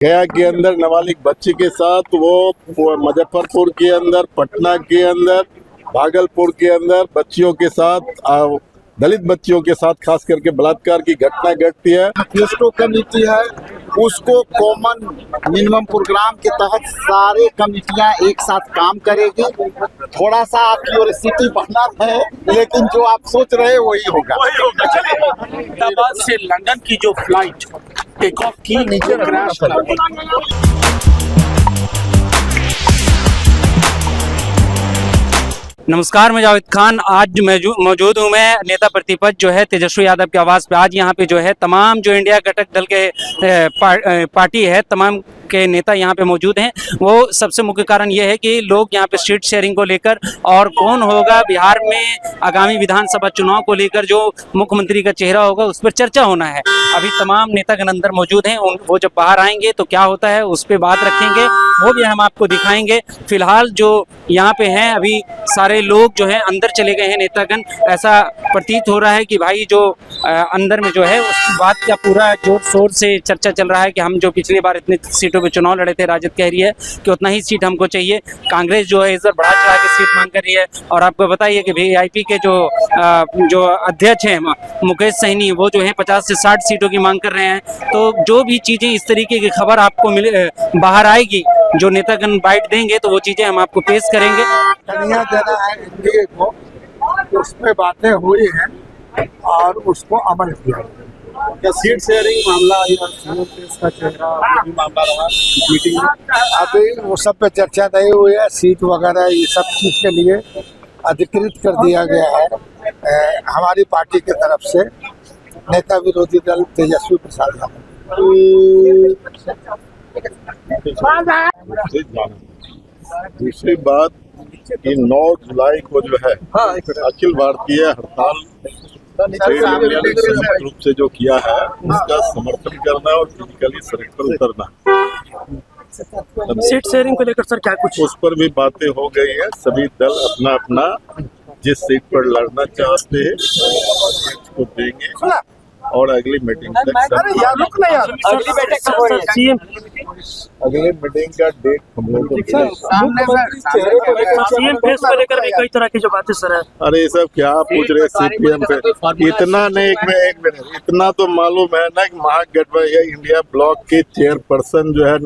गया के अंदर नाबालिग बच्ची के साथ वो मुजफ्फरपुर के अंदर, पटना के अंदर, भागलपुर के अंदर बच्चियों के साथ, दलित बच्चियों के साथ खास करके बलात्कार की घटना घटती है। जो कमेटी है उसको कॉमन मिनिमम प्रोग्राम के तहत सारे कमेटियां एक साथ काम करेगी। थोड़ा सा क्यूरियोसिटी बढ़ना है, लेकिन जो आप सोच रहे हैं वही होगा। अहमदाबाद से लंदन की जो फ्लाइट टेक ऑफ की नीचे क्रैश कर गई। नमस्कार, मैं जावेद खान। आज मौजूद हूँ मैं नेता प्रतिपक्ष जो है तेजस्वी यादव के आवास पे। आज यहाँ पे जो है तमाम जो इंडिया घटक दल के पार्टी है, तमाम के नेता यहाँ पे मौजूद हैं। वो सबसे मुख्य कारण ये है कि लोग यहाँ पे सीट शेयरिंग को लेकर और कौन होगा बिहार में आगामी विधानसभा चुनाव को लेकर जो मुख्यमंत्री का चेहरा होगा उस पर चर्चा होना है। अभी तमाम नेतागण अंदर मौजूद हैं, वो जब बाहर आएंगे तो क्या होता है उस पर बात रखेंगे, वो भी हम आपको दिखाएंगे। फिलहाल जो यहाँ पे हैं अभी सारे लोग जो है अंदर चले गए हैं नेतागण। ऐसा प्रतीत हो रहा है कि भाई जो अंदर में जो है उस बात का पूरा जोर शोर से चर्चा चल रहा है कि हम जो पिछली बार इतने सीटों पे चुनाव लड़े थे, राजद कह रही है कि उतना ही सीट हमको चाहिए। कांग्रेस जो है इस बार बढ़ा चढ़ा के सीट मांग कर रही है। और आपको बताइए कि वीआईपी के जो अध्यक्ष हैं मुकेश सहनी, वो जो है 50 से 60 सीटों की मांग कर रहे हैं। तो जो भी चीजें इस तरीके की खबर आपको बाहर आएगी, जो नेतागण बाइट देंगे तो वो चीजें हम आपको पेश करेंगे। देना है एनडीए को, उसमें बातें हुई हैं और उसको अमल किया। क्या सीट शेयरिंग मामला का चेहरा मामला रहा मीटिंग में? अभी वो सब पे चर्चा नहीं हुई है। सीट वगैरह ये सब चीज के लिए अधिकृत कर दिया गया है हमारी पार्टी की तरफ से नेता विरोधी दल तेजस्वी प्रसाद यादव। दूसरी बात कि 9 जुलाई को जो है अखिल भारतीय हड़ताल संयुक्त रूप से जो किया है उसका समर्थन करना और फिजिकली सड़क पर उतरना। सीट शेयरिंग को लेकर सर क्या कुछ उस पर भी बातें हो गई है। सभी दल अपना अपना जिस सीट पर लड़ना चाहते हैं उसको देंगे और अगली मीटिंग तक अगली मीटिंग का डेट हम लोग को लेकर भी कई तरह की जो बातें सर है। अरे सब क्या पूछ रहे सीपीएम पे? इतना नहीं, एक मिनट, इतना तो मालूम है ना कि महागठबंधन इंडिया ब्लॉक के चेयरपर्सन जो है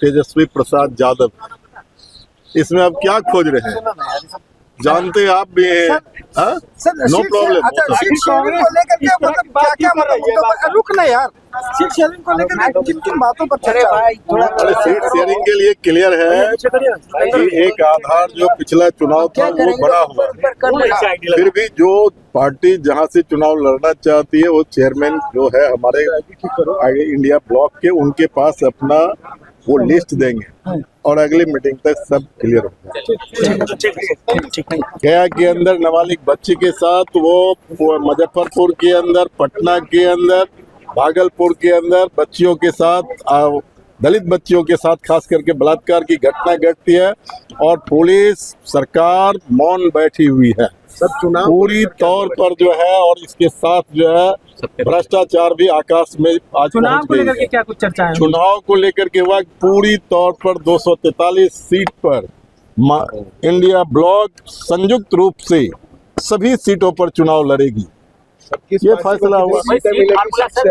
तेजस्वी प्रसाद यादव, इसमें अब क्या खोज रहे हैं? जानते आप भी हैं। No problem. रुकना यार, सीट शेयरिंग को लेकर किन किन बातों पर चर्चा? अरे सीट शेयरिंग के लिए क्लियर है कि एक आधार जो पिछला चुनाव था वो बना हुआ है। फिर भी जो पार्टी जहां से चुनाव लड़ना चाहती है वो चेयरमैन जो है हमारे इंडिया ब्लॉक के, उनके पास अपना वो लिस्ट देंगे और अगली मीटिंग तक सब क्लियर हो जाएगा। गया के अंदर नाबालिग बच्ची के साथ वो मुजफ्फरपुर के अंदर, पटना के अंदर, भागलपुर के अंदर बच्चियों के साथ, दलित बच्चियों के साथ खास करके बलात्कार की घटना घटती है और पुलिस सरकार मौन बैठी हुई है पूरी तौर पर जो है। और इसके साथ जो है भ्रष्टाचार भी आकाश में आज चुनाव को लेकर के क्या कुछ चर्चा है? चुनाव को लेकर के वक्त पूरी तौर पर 243 सीट पर इंडिया ब्लॉक संयुक्त रूप से सभी सीटों पर चुनाव लड़ेगी। ये फैसला हुआ,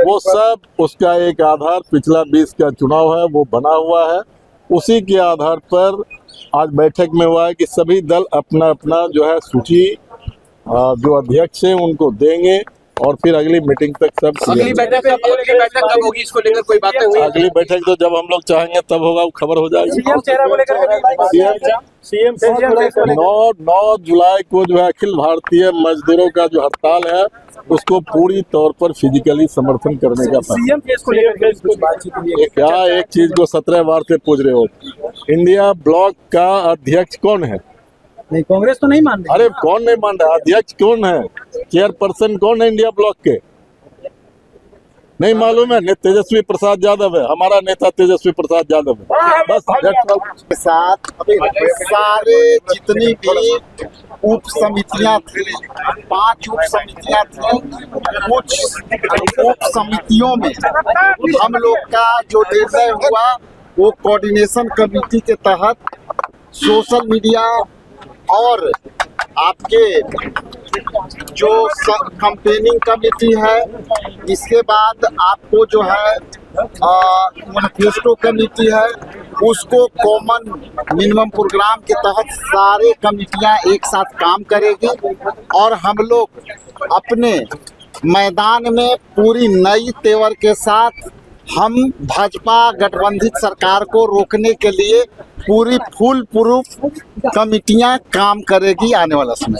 वो सब उसका एक आधार पिछला 20 का चुनाव है वो बना हुआ है। उसी के आधार पर आज बैठक में हुआ है कि सभी दल अपना अपना जो है सूची जो अध्यक्ष हैं उनको देंगे और फिर अगली मीटिंग तक सब अगली बैठक कब होगी इसको लेकर कोई बातें हुई? अगली बैठक तो जब हम लोग चाहेंगे तब होगा, वो खबर हो जाएगी। सीएम 9 जुलाई को जो है अखिल भारतीय मजदूरों का जो हड़ताल है उसको पूरी तौर पर फिजिकली समर्थन करने का क्या एक चीज को 17 बार से पूछ रहे हो। इंडिया ब्लॉक का अध्यक्ष कौन है? नहीं, कांग्रेस तो नहीं मान रही। अरे कौन नहीं मान रहा? अध्यक्ष कौन है? चेयरपर्सन कौन है इंडिया ब्लॉक के? नहीं मालूम है, तेजस्वी प्रसाद यादव है, हमारा नेता तेजस्वी प्रसाद यादव है, बस that's all। के साथ सारे जितनी भी उप समितियां थी, 5 उप समितियां थी, कुछ उप समितियों में हम लोग का जो निर्णय हुआ वो कोऑर्डिनेशन कमेटी के तहत सोशल मीडिया और आपके जो कंपेनिंग कमेटी है, इसके बाद आपको जो है मैनिफेस्टो कमेटी है, उसको कॉमन मिनिमम प्रोग्राम के तहत सारे कमेटियां एक साथ काम करेगी और हम लोग अपने मैदान में पूरी नई तेवर के साथ हम भाजपा गठबंधित सरकार को रोकने के लिए पूरी फुल प्रूफ कमिटियां काम करेगी आने वाला समय।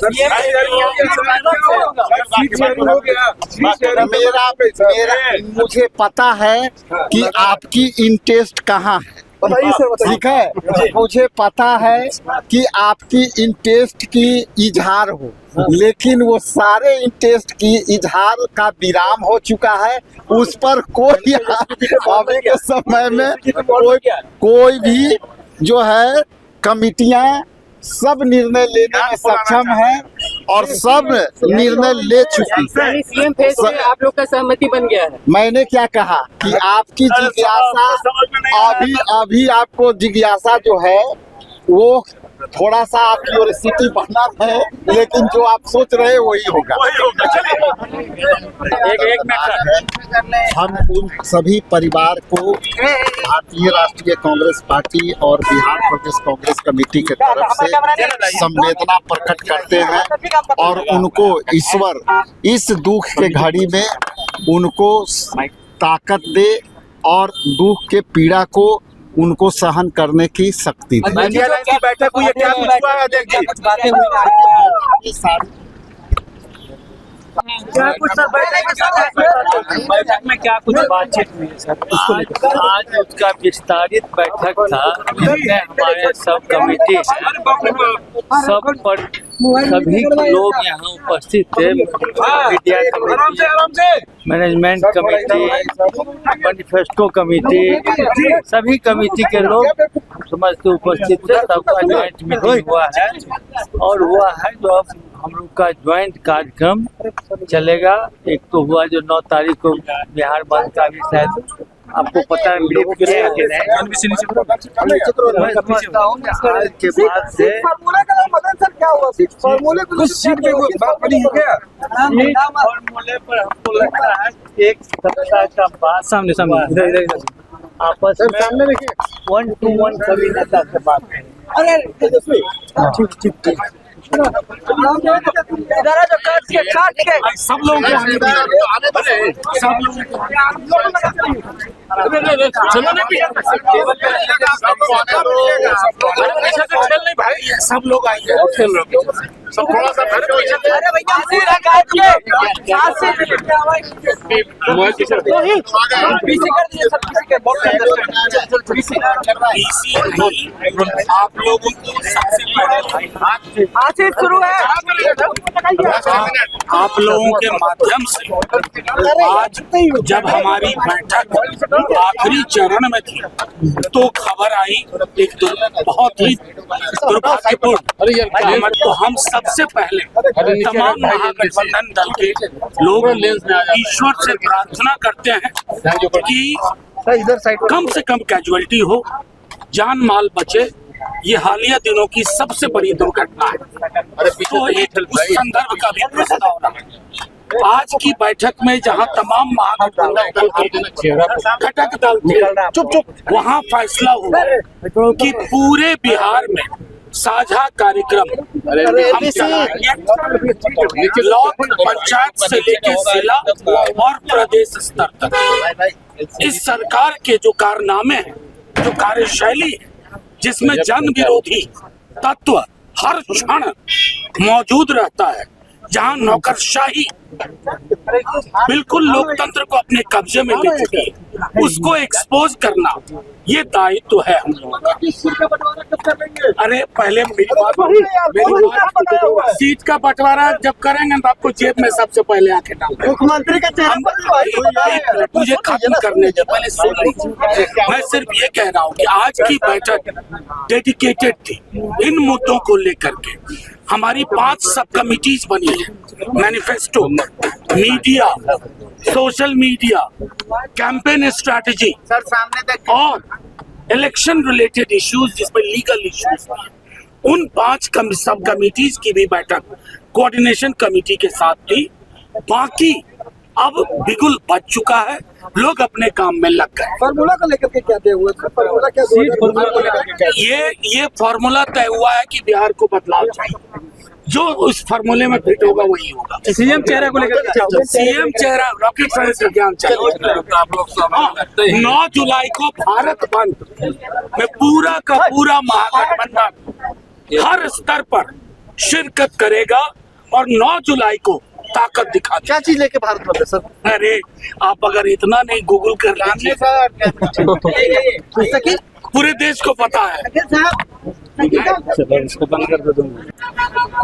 मुझे पता है कि आपकी इंटरेस्ट कहाँ है, ठीक है, मुझे पता है कि आपकी इंटरेस्ट की इजहार हो, लेकिन वो सारे इंटरेस्ट की इजहार का विराम हो चुका है। उस पर कोई अभी के समय में कोई भी जो है कमिटियां सब निर्णय लेने में सक्षम है और सब निर्णय ले चुकी है। सीएम फेज से आप लोग का सहमति बन गया है। मैंने क्या कहा कि आपकी जिज्ञासा अभी आपको जिज्ञासा जो है वो थोड़ा सा क्यूरियोसिटी बढ़ना है, लेकिन जो आप सोच रहे हैं वही होगा। हम उन सभी परिवार को भारतीय राष्ट्रीय कांग्रेस पार्टी और बिहार प्रदेश कांग्रेस कमेटी के तरफ से संवेदना प्रकट करते हैं और उनको ईश्वर इस दुख के घड़ी में उनको ताकत दे और दुख के पीड़ा को उनको सहन करने की शक्ति दे। की बैठक हुई है, क्या कुछ हुआ है? देखिए कुछ बातें हुई बैठक में, क्या कुछ बातचीत हुई है सर? आज उसका विस्तारित बैठक था जिसमें हमारे सब कमेटी सब पर सभी लोग यहाँ उपस्थित थे। Media committee, management committee, manifesto committee, सभी कमेटी के लोग समझते उपस्थित थे। सबका ज्वाइंट मीटिंग हुआ है और हुआ है जो अब हम लोग का ज्वाइंट कार्यक्रम चलेगा। एक तो हुआ जो 9 तारीख को बिहार बंद का भी शायद आपको पता है, फॉर्मूले पर हमको लगता है एक सप्ताह का बाद सामने आपस में 1-to-1 सभी नेता से बात करें। सब लोग सब लोग आएंगे, सब थोड़ा सा आप लोगों को सबसे पहले शुरू है। आप लोगों के माध्यम से आज जब हमारी बैठक आखिरी चरण में थी तो खबर आई एक बहुत ही दुर्भाग्यपूर्ण, तो हम सबसे पहले तमाम महागठबंधन दल के लोग ईश्वर से प्रार्थना करते हैं कि कम से कम कैजुअलिटी हो, जान माल बचे। ये हालिया दिनों की सबसे बड़ी दुर्घटना है, तो एक उस संदर्भ का भी प्रस्ताव रहा। आज की बैठक में जहां तमाम महागठबंधन घटक दल थे, वहां फैसला हुआ कि पूरे बिहार में साझा कार्यक्रम हम चलाएंगे, ब्लॉक पंचायत से लेकर जिला और प्रदेश स्तर तक। इस सरकार के जो कारनामे हैं, जो कार्यशैली है, जिसमें जन विरोधी तत्व हर क्षण मौजूद रहता है, जहां नौकरशाही बिल्कुल लोकतंत्र को अपने कब्जे में ले चुकी है, उसको एक्सपोज करना ये दायित्व है हम लोगों का। अरे पहले मेरी बात, सीट का बंटवारा जब करेंगे तो आपको जेब में सबसे पहले आके डाल मुख्यमंत्री का चेहरा मुझे खत्म करने दे, पहले सुन लीजिए। मैं सिर्फ ये कह रहा हूँ कि आज की बैठक डेडिकेटेड थी इन मुद्दों को लेकर के। हमारी 5 सब कमिटीज बनी है, manifesto, media, social media, campaign strategy sir सामने तक और इलेक्शन रिलेटेड इश्यूज जिसमें लीगल इश्यूज। उन 5 सब कमिटीज की भी बैठक कोऑर्डिनेशन कमेटी के साथ थी। बाकी अब बिगुल बच चुका है, लोग अपने काम में लग गए। फार्मूला को लेकर के क्या तय हुआ? फार्मूला क्या ये फार्मूला तय हुआ है कि बिहार को बदलाव चाहिए, जो उस फार्मूले में फिट होगा वही होगा। सीएम चेहरा को लेकर सीएम चेहरा रॉकेट साइंस का ज्ञान चाहिए। 9 जुलाई को भारत बंद में पूरा का पूरा महागठबंधन हर स्तर पर शिरकत करेगा और 9 जुलाई को ताकत दिखा क्या चीज लेके भारत बंद है सर? अरे आप अगर इतना नहीं गूगल कर लीजिए, पूरे देश को पता है।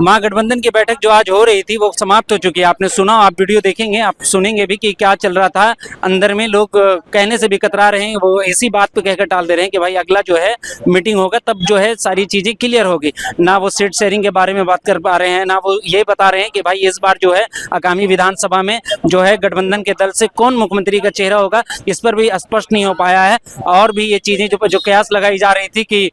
महागठबंधन की बैठक जो आज हो रही थी वो समाप्त हो चुकी है। आपने सुना, आप वीडियो देखेंगे, आप सुनेंगे भी कि क्या चल रहा था अंदर में। लोग कहने से भी कतरा रहे हैं, वो ऐसी बात पे कहकर टाल दे रहे हैं कि भाई अगला जो है मीटिंग होगा तब जो है सारी चीजें क्लियर होगी। ना वो सीट शेयरिंग के बारे में बात कर पा रहे हैं, ना वो ये बता रहे हैं कि भाई इस बार जो है आगामी विधानसभा में जो है गठबंधन के दल से कौन मुख्यमंत्री का चेहरा होगा, इस पर भी स्पष्ट नहीं हो पाया है। और भी ये चीजें जो कयास लगाई जा रही थी कि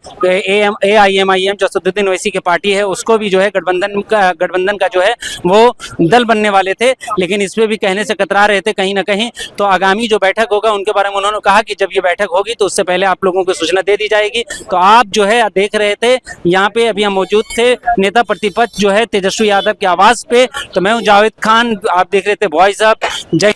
AIMIM जो असदुद्दीन ओवैसी की पार्टी है उसको भी जो है गठबंधन का जो है वो दल बनने वाले थे, लेकिन इस पे भी कहने से कतरा रहे थे कहीं ना कहीं। तो आगामी जो बैठक होगा उनके बारे में उन्होंने कहा कि जब ये बैठक होगी तो उससे पहले आप लोगों को सूचना दे दी जाएगी। तो आप जो है देख रहे थे यहाँ पे, अभी हम मौजूद थे नेता प्रतिपक्ष जो है तेजस्वी यादव के आवास पे। तो मैं हूँ जावेद खान, आप देख रहे थे वॉइस ऑफ। जय